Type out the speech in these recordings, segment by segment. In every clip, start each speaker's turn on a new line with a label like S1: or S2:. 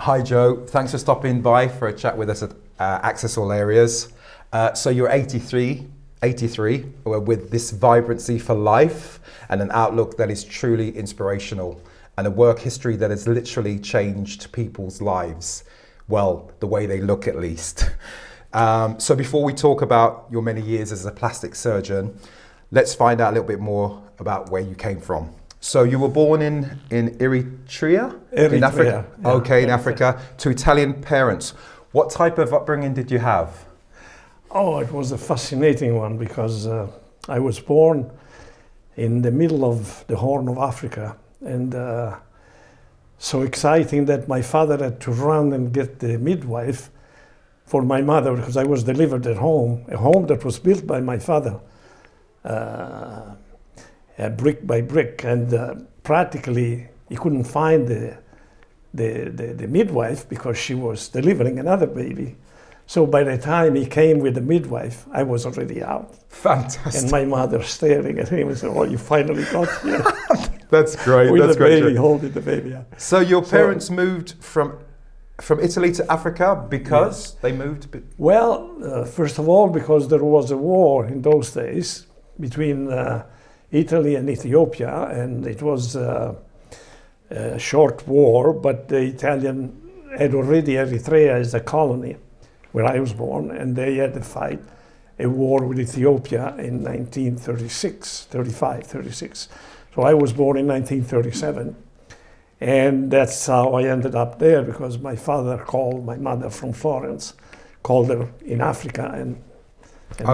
S1: Hi Joe, thanks for stopping by for a chat with us at Access All Areas. So you're 83 with this vibrancy for life and an outlook that is truly inspirational and a work history that has literally changed people's lives. Well, the way they look at least. So before we talk about your many years as a plastic surgeon, let's find out a little bit more about where you came from. So you were born in Eritrea? In Africa?
S2: Yeah.
S1: Okay, in Africa, to Italian parents. What type of upbringing did you have?
S2: Oh, it was a fascinating one because I was born in the middle of the Horn of Africa, and so exciting that my father had to run and get the midwife for my mother because I was delivered at home, a home that was built by my father. Brick by brick, and practically he couldn't find the midwife because she was delivering another baby. So by the time he came with the midwife, I was already out.
S1: Fantastic.
S2: And my mother staring at him and said, "Oh, you finally got here."
S1: That's great.
S2: With
S1: That's
S2: the
S1: great.
S2: baby, holding the baby. Yeah.
S1: So your parents moved from Italy to Africa because they moved?
S2: Well, first of all, because there was a war in those days between Italy and Ethiopia, and it was a short war, but the Italian had already Eritrea as a colony where I was born, and they had to fight a war with Ethiopia in 1936. So I was born in 1937, and that's how I ended up there, because my father called my mother from Florence, called her in Africa, and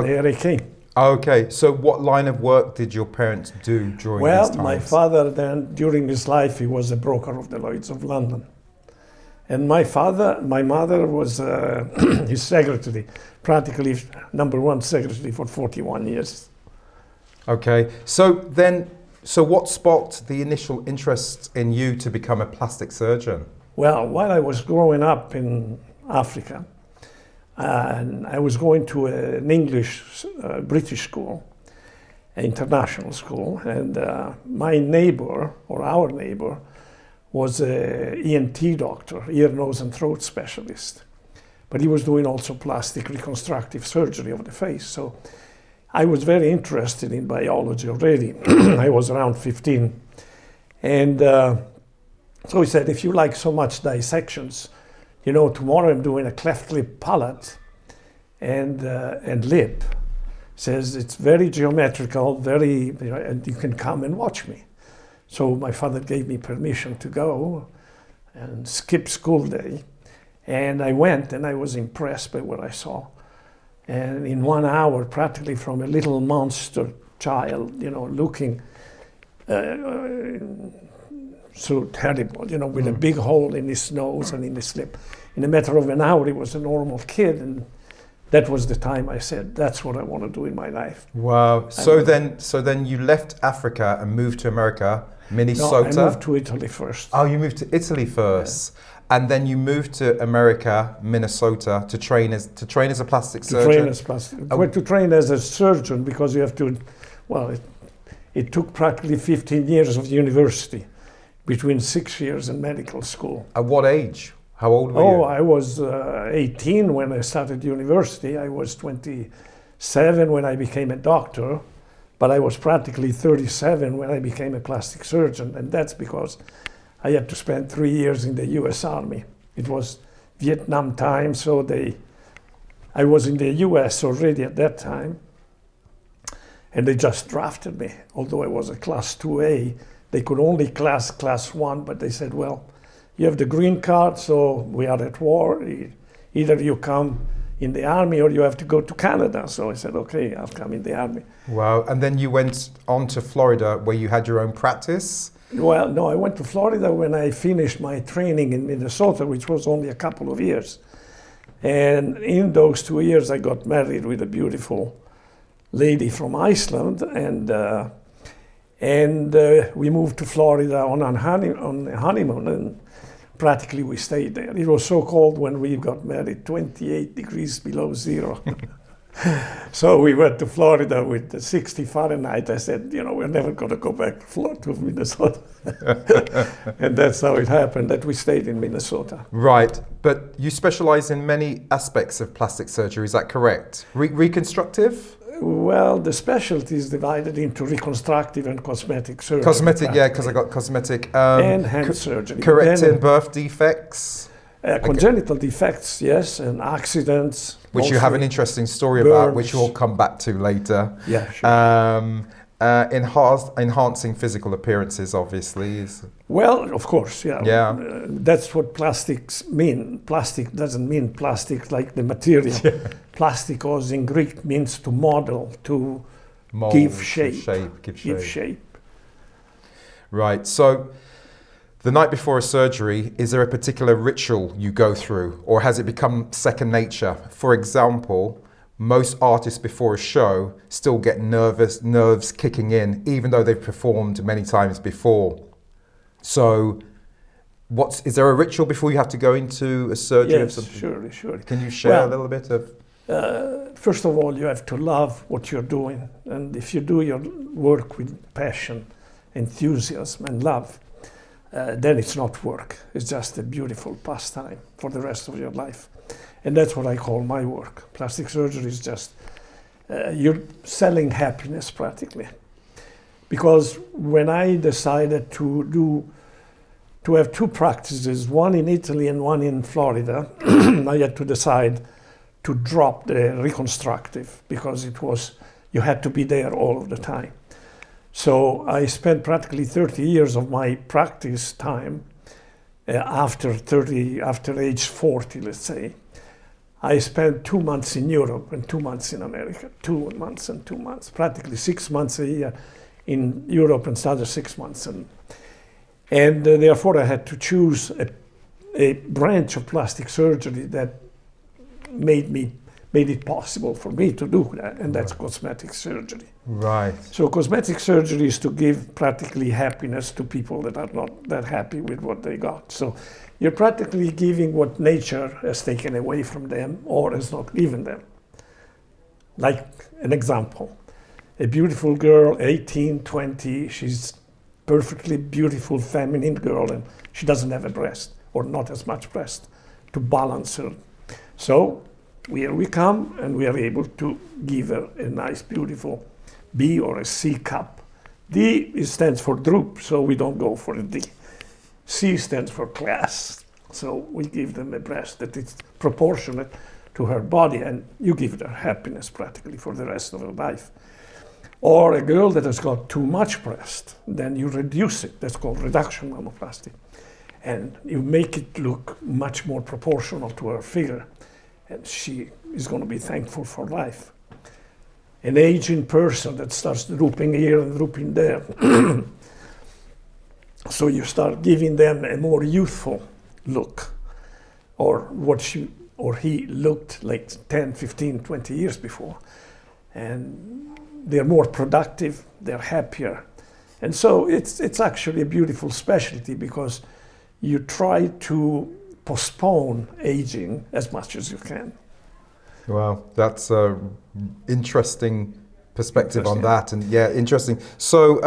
S2: there I came.
S1: Okay, so what line of work did your parents do during these times?
S2: Well, my father then, during his life, he was a broker of the Lloyd's of London. And my mother was his secretary, practically #1 secretary for 41 years.
S1: Okay, so what sparked the initial interest in you to become a plastic surgeon?
S2: Well, while I was growing up in Africa, and I was going to an English British school, an international school, and my neighbor, or our neighbor, was an ENT doctor, ear, nose and throat specialist. But he was doing also plastic reconstructive surgery of the face. So I was very interested in biology already. I was around 15. And so he said, if you like so much dissections, you know, tomorrow I'm doing a cleft lip palate and lip. Says it's very geometrical, and you can come and watch me. So my father gave me permission to go and skip school day. And I went, and I was impressed by what I saw. And in 1 hour, practically from a little monster child, you know, looking so terrible, you know, with a big hole in his nose and in his lip. In a matter of an hour, he was a normal kid, and that was the time I said, that's what I want to do in my life.
S1: Wow. So then you left Africa and moved to America, Minnesota?
S2: No, I moved to Italy first.
S1: Oh, you moved to Italy first. Yeah. And then you moved to America, Minnesota, to train as a plastic surgeon?
S2: To train as a surgeon, because you have to, well, it took practically 15 years of university, between 6 years in medical school.
S1: At what age? How old were you?
S2: Oh, I was 18 when I started university. I was 27 when I became a doctor, but I was practically 37 when I became a plastic surgeon, and that's because I had to spend 3 years in the US Army. It was Vietnam time, so I was in the US already at that time, and they just drafted me. Although I was a class 2A, they could only class 1, but they said, well, you have the green card, so we are at war. Either you come in the army or you have to go to Canada. So I said, okay, I'll come in the army.
S1: Wow, and then you went on to Florida where you had your own practice?
S2: Well, no, I went to Florida when I finished my training in Minnesota, which was only a couple of years. And in those 2 years, I got married with a beautiful lady from Iceland, and we moved to Florida on a honeymoon, and practically we stayed there. It was so cold when we got married, 28 degrees below zero. So we went to Florida with the 60 Fahrenheit. I said, we're never going to go back to Minnesota. And that's how it happened, that we stayed in Minnesota.
S1: Right, but you specialize in many aspects of plastic surgery, is that correct? Reconstructive?
S2: Well, the specialty is divided into reconstructive and cosmetic surgery.
S1: Cosmetic, yeah, because I got cosmetic.
S2: And hand surgery.
S1: Correcting birth defects.
S2: Congenital defects, yes, and accidents.
S1: Which you have an interesting story about, which we'll come back to later.
S2: Yeah, sure.
S1: Enhancing physical appearances, obviously.
S2: Well, of course, yeah.
S1: Yeah.
S2: That's what plastics mean. Plastic doesn't mean plastic like the material. Yeah. Plasticos in Greek means to model, to mold, give shape. Give shape.
S1: Right, so the night before a surgery, is there a particular ritual you go through, or has it become second nature? For example, most artists before a show still get nerves kicking in, even though they've performed many times before. So, is there a ritual before you have to go into a surgery?
S2: Yes, sure.
S1: Can you share a little bit of?
S2: First of all, you have to love what you're doing, and if you do your work with passion, enthusiasm, and love, then it's not work. It's just a beautiful pastime for the rest of your life. And that's what I call my work. Plastic surgery is just, you're selling happiness practically. Because when I decided to have two practices, one in Italy and one in Florida, I had to decide to drop the reconstructive because you had to be there all of the time. So I spent practically 30 years of my practice time after age 40, let's say. I spent 2 months in Europe and 2 months in America, 2 months and 2 months, practically 6 months a year in Europe and another 6 months. And therefore I had to choose a branch of plastic surgery that made it possible for me to do that, and that's cosmetic surgery.
S1: Right.
S2: So cosmetic surgery is to give practically happiness to people that are not that happy with what they got. So you're practically giving what nature has taken away from them or has not given them. Like an example, a beautiful girl, 18, 20, she's perfectly beautiful, feminine girl, and she doesn't have a breast or not as much breast to balance her. So here we come, and we are able to give her a nice, beautiful B or a C cup. D stands for droop, so we don't go for a D. C stands for class, so we give them a breast that is proportionate to her body, and you give her happiness practically for the rest of her life. Or a girl that has got too much breast, then you reduce it. That's called reduction mammoplasty. And you make it look much more proportional to her figure. And she is going to be thankful for life. An aging person that starts drooping here and drooping there. So you start giving them a more youthful look, or what she or he looked like 10, 15, 20 years before. And they're more productive, they're happier. And so it's actually a beautiful specialty because you try to postpone aging as much as you can.
S1: Wow, that's an interesting perspective on that. And yeah, interesting. So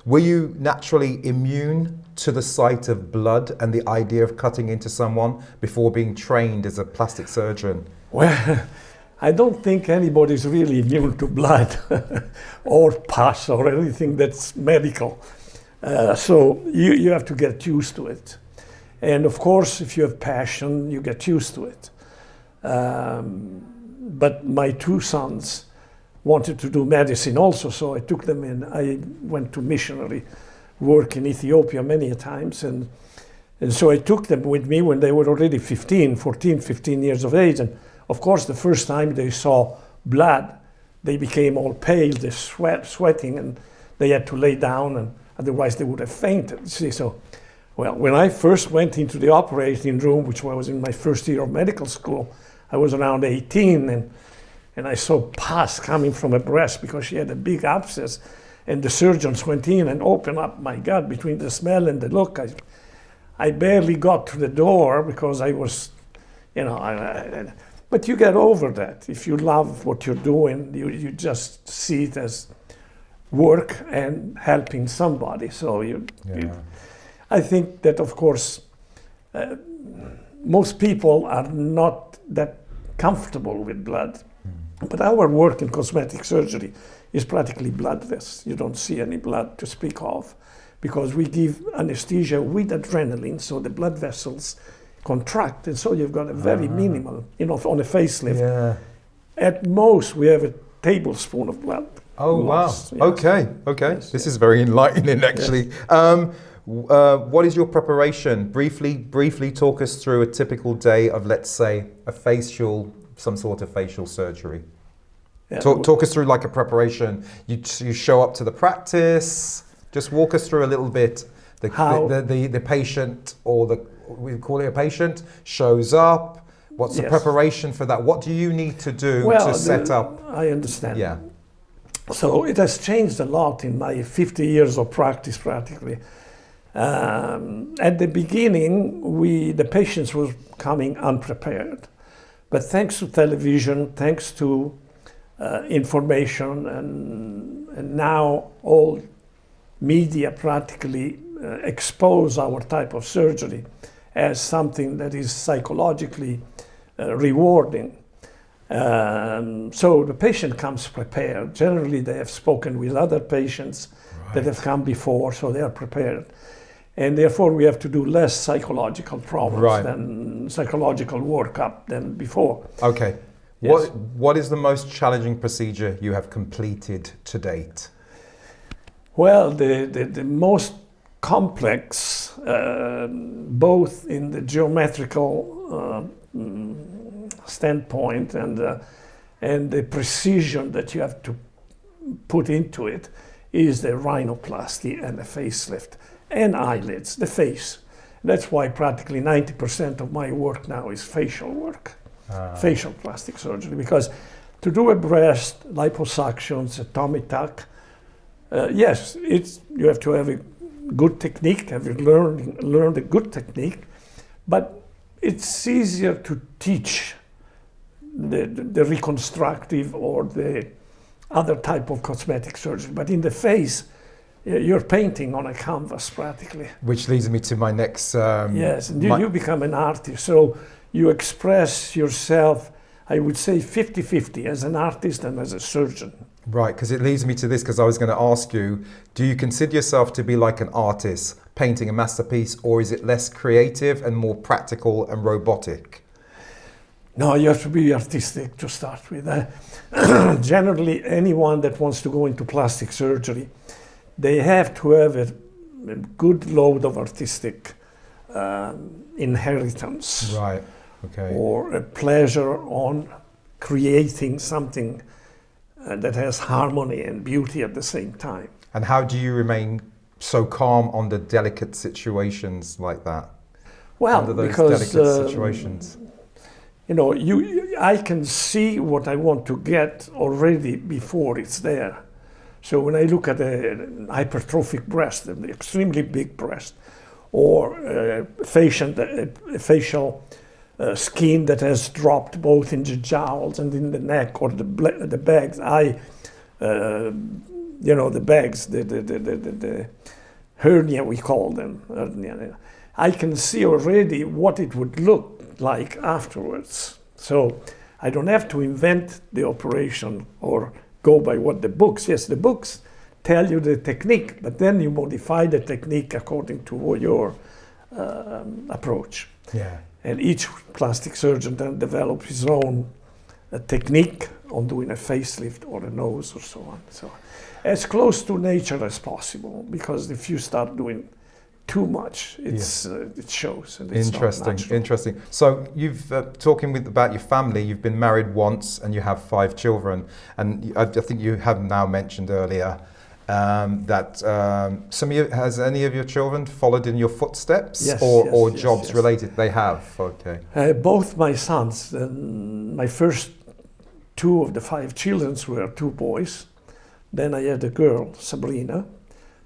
S1: were you naturally immune to the sight of blood and the idea of cutting into someone before being trained as a plastic surgeon?
S2: Well, I don't think anybody's really immune to blood or pus or anything that's medical. So you have to get used to it. And of course, if you have passion, you get used to it. But my two sons wanted to do medicine also, so I took them in. I went to missionary work in Ethiopia many times, and so I took them with me when they were already 15 years of age. And of course, the first time they saw blood, they became all pale, they sweating, and they had to lay down, and otherwise they would have fainted. See, so, well, when I first went into the operating room, which was in my first year of medical school, I was around 18, and I saw pus coming from her breast because she had a big abscess, and the surgeons went in and opened up, my God, between the smell and the look. I barely got to the door because I was, But you get over that. If you love what you're doing, you just see it as work and helping somebody. So I think that, of course, most people are not that comfortable with blood. But our work in cosmetic surgery is practically bloodless. You don't see any blood to speak of, because we give anesthesia with adrenaline, so the blood vessels contract, and so you've got a very minimal, on a facelift. At most, we have a tablespoon of blood.
S1: Oh,
S2: loss.
S1: wow.
S2: Yes.
S1: Okay. This is very enlightening, actually. Yes. What is your preparation? Briefly talk us through a typical day of, let's say, some sort of facial surgery. Talk us through like a preparation. You show up to the practice. Just walk us through a little bit. The patient, or we call it a patient, shows up. What's the preparation for that? What do you need to do to set up?
S2: I understand.
S1: Yeah.
S2: So it has changed a lot in my 50 years of practice, practically. At the beginning, the patients were coming unprepared. But thanks to television, thanks to information, and now all media practically expose our type of surgery as something that is psychologically rewarding. So the patient comes prepared. Generally, they have spoken with other patients that have come before, so they are prepared. And therefore, we have to do less psychological problems than psychological workup than before.
S1: Okay.
S2: Yes.
S1: What is the most challenging procedure you have completed to date?
S2: Well, the most complex, both in the geometrical standpoint and the precision that you have to put into it, is the rhinoplasty and the facelift. And eyelids, the face. That's why practically 90% of my work now is facial work, facial plastic surgery. Because to do a breast, liposuctions, a tummy tuck, yes, you have to have a good technique, have you learned a good technique, but it's easier to teach the reconstructive or the other type of cosmetic surgery. But in the face, you're painting on a canvas practically.
S1: Which leads me to my next...
S2: yes, and you become an artist, so you express yourself, I would say 50-50 as an artist and as a surgeon.
S1: Right, because it leads me to this, because I was going to ask you, do you consider yourself to be like an artist, painting a masterpiece, or is it less creative and more practical and robotic?
S2: No, you have to be artistic to start with. Generally, anyone that wants to go into plastic surgery, they have to have a good load of artistic inheritance.
S1: Right, okay.
S2: Or a pleasure on creating something that has harmony and beauty at the same time.
S1: And how do you remain so calm on the delicate situations like that?
S2: Well,
S1: under those
S2: because
S1: delicate situations.
S2: I can see what I want to get already before it's there. So when I look at a hypertrophic breast, an extremely big breast, or a facial skin that has dropped both in the jowls and in the neck, or the bags, the bags, the hernia, we call them, hernia. I can see already what it would look like afterwards. So I don't have to invent the operation or go by what the books. Yes, the books tell you the technique, but then you modify the technique according to your approach.
S1: Yeah.
S2: And each plastic surgeon then develops his own technique on doing a facelift or a nose or so on. So as close to nature as possible, because if you start doing too much, it shows. And it's
S1: Interesting. So you've talking about your family. You've been married once, and you have 5 children. And I think you have now mentioned earlier that has any of your children followed in your footsteps, or jobs related? They have. Okay.
S2: Both my sons. My first 2 of the 5 children were 2 boys. Then I had a girl, Sabrina.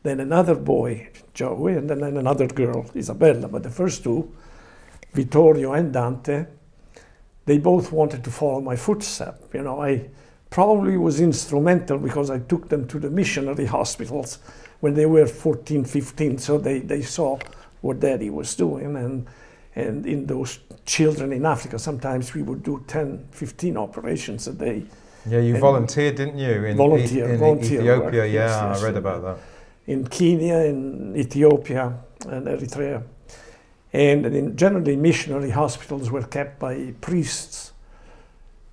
S2: Then another boy, Joey, and then another girl, Isabella. But the first 2, Vittorio and Dante, they both wanted to follow my footsteps. You know, I probably was instrumental because I took them to the missionary hospitals when they were 14, 15, so they saw what Daddy was doing, and in those children in Africa, sometimes we would do 10, 15 operations a day.
S1: Yeah, you volunteered, didn't you? In
S2: volunteer
S1: Ethiopia,
S2: work,
S1: yeah,
S2: yes,
S1: I read about that.
S2: In Kenya, in Ethiopia, and Eritrea. And generally, missionary hospitals were kept by priests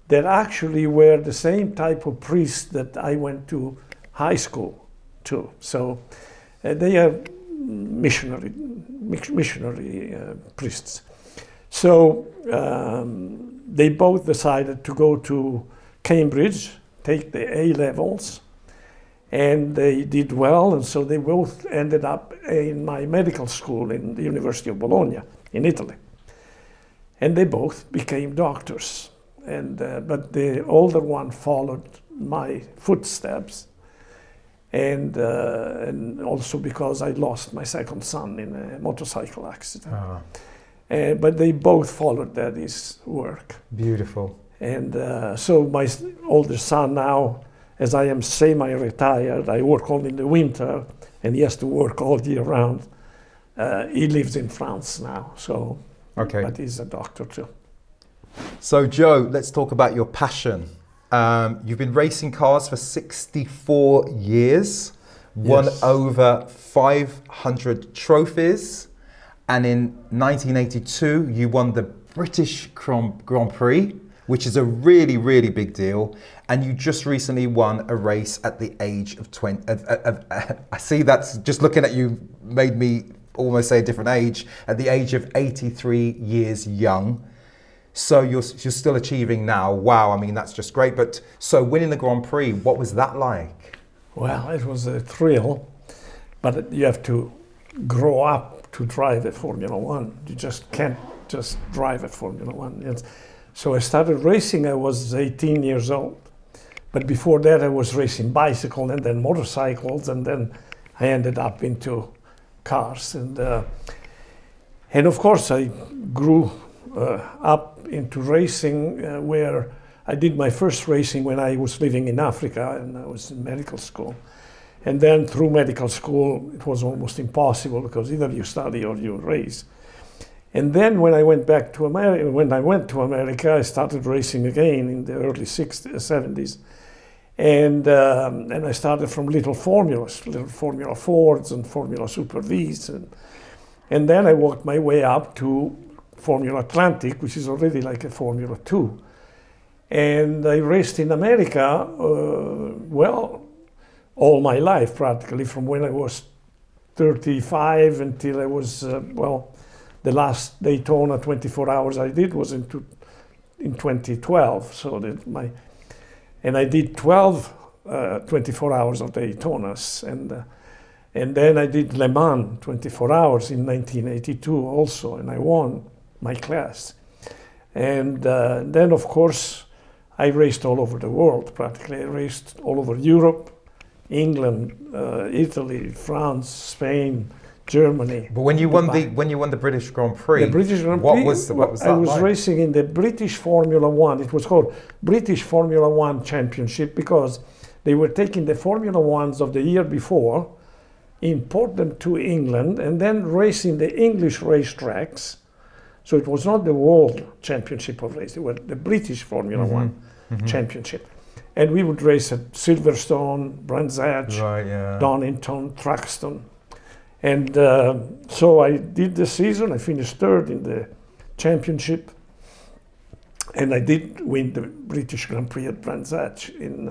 S2: that actually were the same type of priests that I went to high school to. So they are missionary priests. So they both decided to go to Cambridge, take the A levels, and they did well, and so they both ended up in my medical school in the University of Bologna in Italy. And they both became doctors. And but the older one followed my footsteps, and also because I lost my second son in a motorcycle accident. But they both followed Daddy's work.
S1: Beautiful.
S2: And so my older son now, as I am semi-retired, I work only in the winter, and he has to work all year round. He lives in France now, so
S1: okay.
S2: But he's a doctor too.
S1: So Joe, let's talk about your passion. You've been racing cars for 64 years, won over 500 trophies, and in 1982 you won the British Grand Prix, which is a really, really big deal. And you just recently won a race at the age of 20. I see that's just looking at you made me almost say a different age, at the age of 83 years young. So you're still achieving now. Wow, I mean, that's just great. But so winning the Grand Prix, what was that like? Well,
S2: it was a thrill, but you have to grow up to drive a Formula One. You just can't just drive a Formula One. So I started racing, I was 18 years old. But before that, I was racing bicycle and then motorcycles, and then I ended up into cars. And of course, I grew up into racing, where I did my first racing when I was living in Africa, and I was in medical school. And then through medical school, it was almost impossible because either you study or you race. And then when I went back to America, I started racing again in the early 70s. And I started from little Formula 4s and Formula Super Vs. And then I worked my way up to Formula Atlantic, which is already like a Formula 2. And I raced in America, all my life practically, from when I was 35 until I was, the last Daytona 24 hours I did was in 2012. And I did 12 24 hours of Daytonas. And then I did Le Mans 24 hours in 1982 also, and I won my class. And then, of course, I raced all over the world practically. I raced all over Europe, England, Italy, France, Spain, Germany.
S1: But when you won the British Grand Prix,
S2: what was that I was like? Racing in the British Formula One. It was called British Formula One Championship because they were taking the Formula Ones of the year before, import them to England, and then racing the English racetracks. So it was not the World Championship of Racing; it was the British Formula One Championship. And we would race at Silverstone, Brands Hatch, Donington, Thruxton. And so I did the season. I finished third in the championship, and I did win the British Grand Prix at Brands Hatch in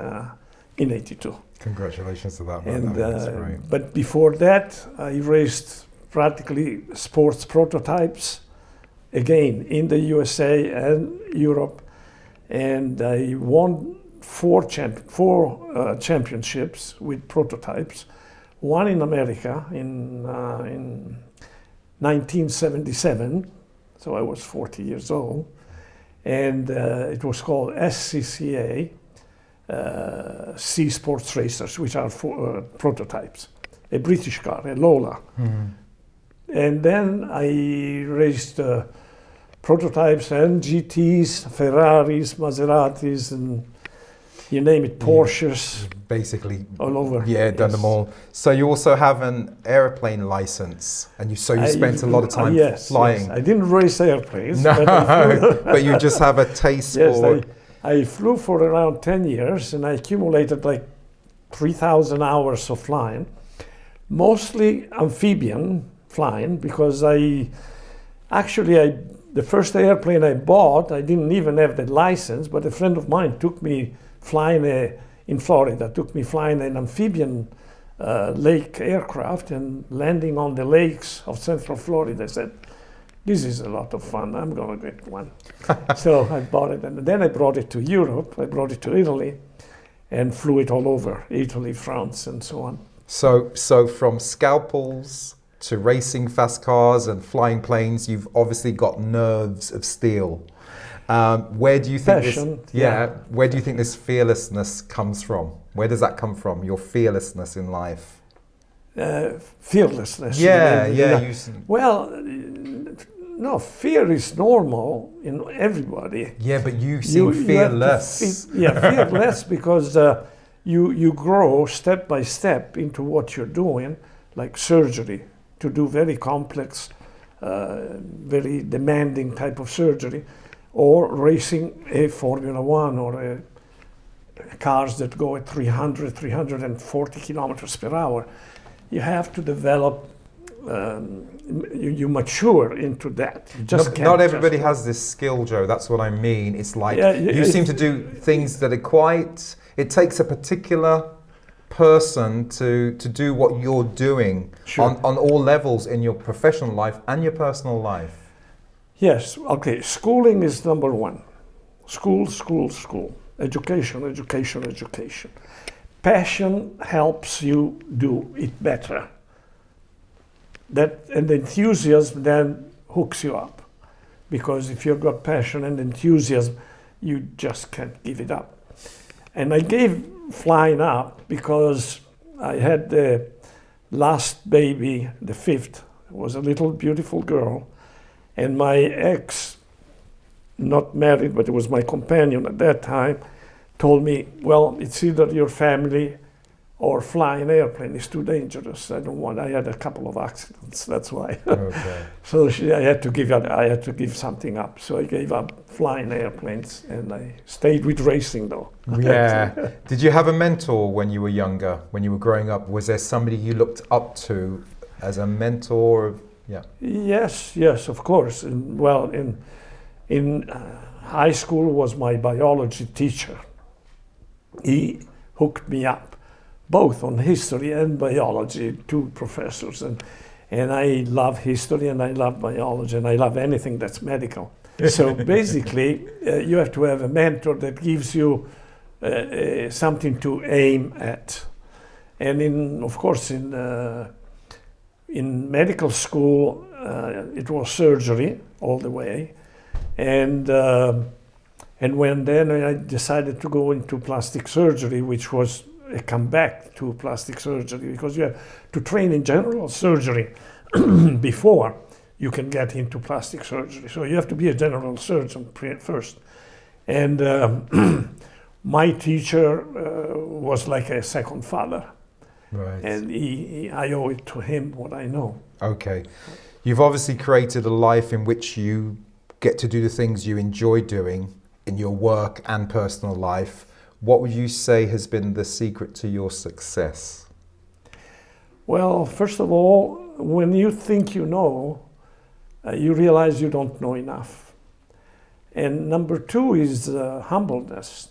S2: '82.
S1: Congratulations to that, man. That's great.
S2: But before that, I raced practically sports prototypes, again in the USA and Europe, and I won four championships with prototypes. One in America in 1977, so I was 40 years old, and it was called SCCA, C Sports Racers, which are prototypes, a British car, a Lola. And then I raced prototypes and GTs, Ferraris, Maseratis, and you name it, Porsches,
S1: basically
S2: all over.
S1: Yeah, done them all. So you also have an airplane license, and you spent a lot of time flying.
S2: Yes. I didn't race airplanes.
S1: No,
S2: but,
S1: but you just have a taste for.
S2: I flew for around 10 years, and I accumulated like 3,000 hours of flying, mostly amphibian flying, because the first airplane I bought, I didn't even have the license, but a friend of mine took me flying in Florida, took me flying an amphibian lake aircraft and landing on the lakes of Central Florida. I said, this is a lot of fun, I'm gonna get one. So I bought it, and then I brought it to Europe, I brought it to Italy, and flew it all over, Italy, France, and so on.
S1: So from scalpels to racing fast cars and flying planes, you've obviously got nerves of steel. Where do you think where do you think this fearlessness comes from? Where does that come from? Your fearlessness in life?
S2: Fearlessness. Well, no, fear is normal in everybody.
S1: Yeah, but you seem fearless.
S2: Fearless because you grow step by step into what you're doing, like surgery, to do very complex, very demanding type of surgery, or racing a Formula One or cars that go at 300, 340 kilometers per hour. You have to develop, you mature into that.
S1: Not everybody has this skill, Joe. That's what I mean. It's like you seem to do things that are it takes a particular person to do what you're doing on all levels in your professional life and your personal life.
S2: Yes, okay, schooling is number one. School. Education. Passion helps you do it better. And enthusiasm then hooks you up. Because if you've got passion and enthusiasm, you just can't give it up. And I gave flying up because I had the last baby, the fifth, was a little beautiful girl. And my ex, not married, but it was my companion at that time, told me, well, it's either your family or flying airplane is too dangerous. I had a couple of accidents, that's why. Okay. So I had to give something up. So I gave up flying airplanes, and I stayed with racing though.
S1: Yeah. Did you have a mentor when you were younger, when you were growing up? Was there somebody you looked up to as a mentor? Yeah. Yes,
S2: of course. In high school was my biology teacher. He hooked me up, both on history and biology, two professors. And I love history and I love biology and I love anything that's medical. So basically, you have to have a mentor that gives you something to aim at. And in medical school, it was surgery all the way, and when then I decided to go into plastic surgery, which was a comeback to plastic surgery, because you have to train in general surgery before you can get into plastic surgery. So you have to be a general surgeon first. And my teacher was like a second father.
S1: Right.
S2: And I owe it to him what I know.
S1: Okay. You've obviously created a life in which you get to do the things you enjoy doing in your work and personal life. What would you say has been the secret to your success?
S2: Well, first of all, when you think you know, you realize you don't know enough. And number two is humbleness.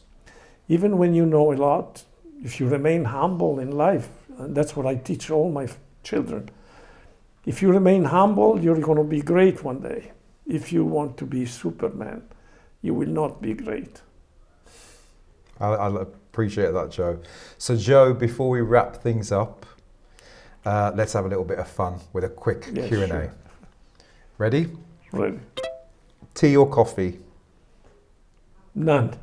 S2: Even when you know a lot, if you remain humble in life, and that's what I teach all my children. If you remain humble, you're going to be great one day. If you want to be Superman, you will not be great.
S1: I appreciate that, Joe. So, Joe, before we wrap things up, let's have a little bit of fun with a quick Q&A. Sure. Ready?
S2: Ready.
S1: Tea or coffee?
S2: None.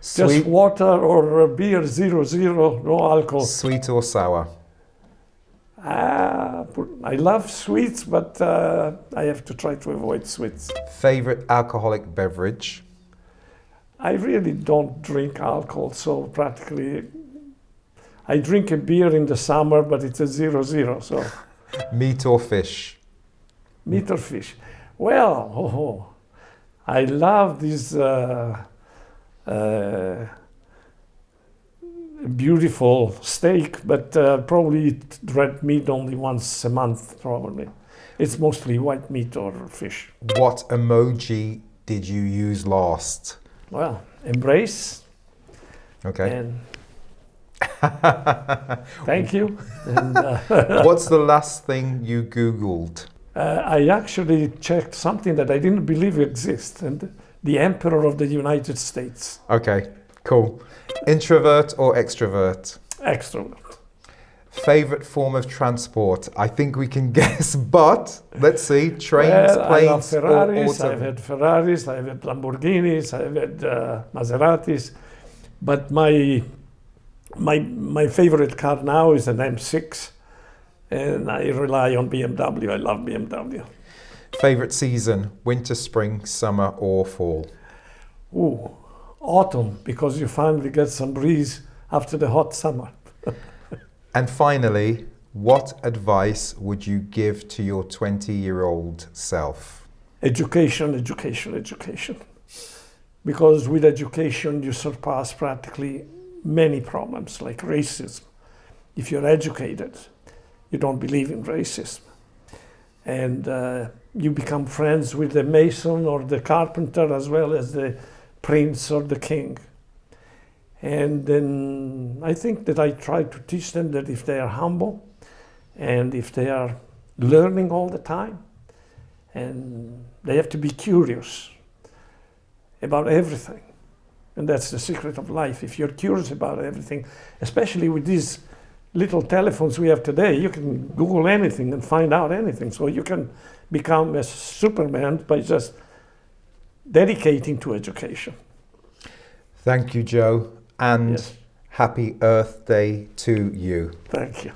S2: Just water or beer, 0.0, no alcohol.
S1: Sweet or sour?
S2: I love sweets, but I have to try to avoid sweets.
S1: Favorite alcoholic beverage?
S2: I really don't drink alcohol, so practically I drink a beer in the summer, but it's a 0-0, so.
S1: Meat or fish?
S2: Meat or fish? Well, I love this beautiful steak, but probably eat red meat only once a month, probably. It's mostly white meat or fish.
S1: What emoji did you use last?
S2: Well, embrace.
S1: Okay.
S2: And thank you. And,
S1: What's the last thing you Googled?
S2: I actually checked something that I didn't believe exists, and the Emperor of the United States.
S1: Okay, cool. Introvert or extrovert?
S2: Extrovert.
S1: Favorite form of transport? I think we can guess, but let's see. Trains,
S2: Well, I love
S1: planes,
S2: Ferraris.
S1: or
S2: I've had Ferraris. I've had Lamborghinis. I've had Maseratis. But my favorite car now is an M6, and I rely on BMW. I love BMW.
S1: Favorite season? Winter, spring, summer, or fall?
S2: Ooh, autumn, because you finally get some breeze after the hot summer.
S1: And finally, what advice would you give to your 20-year-old self?
S2: Education, education, education. Because with education, you surpass practically many problems like racism. If you're educated, you don't believe in racism. And you become friends with the mason or the carpenter as well as the prince or the king. And then I think that I try to teach them that if they are humble and if they are learning all the time, and they have to be curious about everything. And that's the secret of life. If you're curious about everything, especially with these little telephones we have today, you can Google anything and find out anything. So you can become a Superman by just dedicating to education.
S1: Thank you, Joe, and
S2: Yes.
S1: happy Earth Day to you.
S2: Thank you.